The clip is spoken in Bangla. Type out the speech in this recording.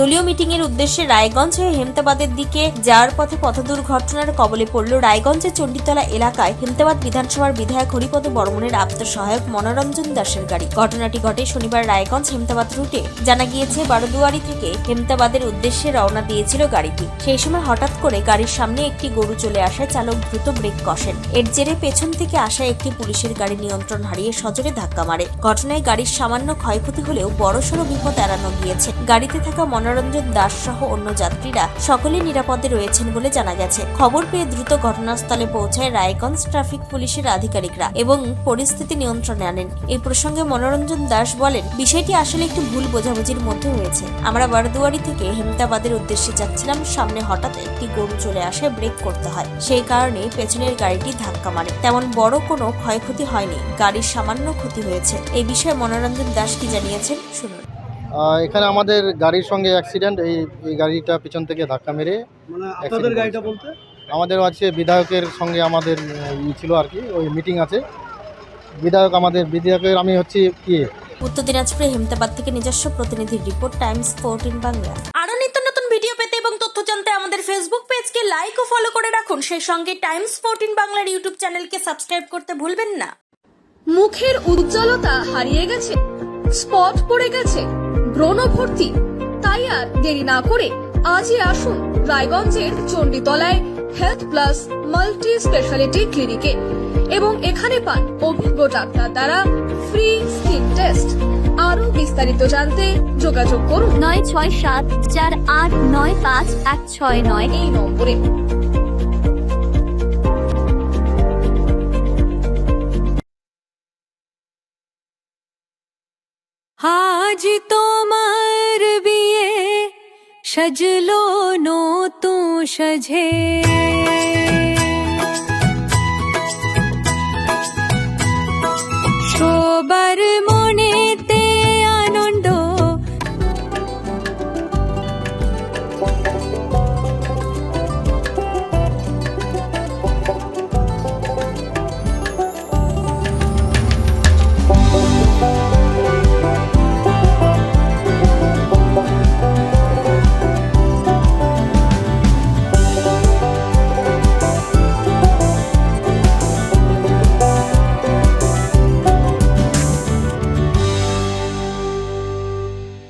দলীয় মিটিং এর উদ্দেশ্যে রায়গঞ্জ হয়ে হেমতাবাদের দিকে যাওয়ার পথে পথ দুর্ঘটনার কবলে পড়ল রায়গঞ্জের চণ্ডীতলা এলাকায় হেমতাবাদ বিধানসভার বিধায়ক হরিপদ বর্মনের আপ্তসহায়ক মনোরঞ্জন দাসের গাড়ি। ঘটনাটি ঘটে শনিবার রায়গঞ্জ হেমতাবাদ রুটে। জানা গিয়েছে বারোদুয়ারি থেকে হেমতাবাদের উদ্দেশ্যে রওনা দিয়েছিল গাড়িটি। সেই সময় হঠাৎ করে গাড়ির সামনে একটি গরু চলে আসায় চালক দ্রুত ব্রেক কষেন। এর জেরে পেছন থেকে আসা একটি পুলিশের গাড়ি নিয়ন্ত্রণ হারিয়ে সজোরে ধাক্কা মারে। ঘটনায় গাড়ির সামান্য ক্ষয়ক্ষতি হলেও বড়সড় বিপদ এড়ানো গিয়েছে। গাড়িতে থাকা মনোরঞ্জন দাস সহ অন্য যাত্রীরা সকলে নিরাপদে রয়েছেন বলে জানা গেছে। খবর পেয়ে দ্রুত ঘটনাস্থলে পৌঁছায় রায়গঞ্জ ট্রাফিক পুলিশের আধিকারিকরা এবং পরিস্থিতি নিয়ন্ত্রণে আনেন। এই প্রসঙ্গে মনোরঞ্জন দাস বলেন, বিষয়টি আসলে একটি ভুল বোঝাবুঝির মধ্যে হয়েছে। আমরা বারদুয়ারি থেকে হেমতাবাদের উদ্দেশ্যে যাচ্ছিলাম, সামনে হঠাৎ একটি গরু চলে আসে, ব্রেক করতে হয়, সেই কারণে পেছনের গাড়িটি ধাক্কা মারে। তেমন বড় কোনো ক্ষয়ক্ষতি হয়নি, গাড়ির সামান্য ক্ষতি হয়েছে। এই বিষয়ে মনোরঞ্জন দাস কি জানিয়েছেন শুনুন। এখানে আমাদের গাড়ির সঙ্গে অ্যাক্সিডেন্ট, এই গাড়িটা পিছন থেকে ধাক্কা মেরে। মানে আপনাদের গাড়িটা বলতে আমাদের আছে বিধায়কের সঙ্গে আমাদের ছিল আর কি, ওই মিটিং আছে। বিধায়কের আমি হচ্ছি কি উত্তর দিনাজপুরে হেমতাবাদ থেকে নিজস্ব প্রতিনিধির রিপোর্ট, টাইমস 14 বাংলা। আরো নিত্য নতুন ভিডিও পেতে এবং তথ্য জানতে আমাদের ফেসবুক পেজকে লাইক ও ফলো করে রাখুন। সেই সঙ্গে টাইমস 14 বাংলার ইউটিউব চ্যানেলকে সাবস্ক্রাইব করতে ভুলবেন না। মুখের উজ্জ্বলতা হারিয়ে গেছে, স্পট পড়ে গেছে, ব্রণ ভর্তি, তাই আর দেরি না করে আজই আসুন রায়গঞ্জের চণ্ডীতলায় হেলথ প্লাস মাল্টি স্পেশালিটি ক্লিনিকে এবং এখানে পান অভিজ্ঞ ডাক্তার দ্বারা ফ্রি স্কিন টেস্ট। আরো বিস্তারিত জানতে যোগাযোগ করুন 9674895169 এই নম্বরে। আজ তোমার বিয়ে সাজলো নতুন সাজে।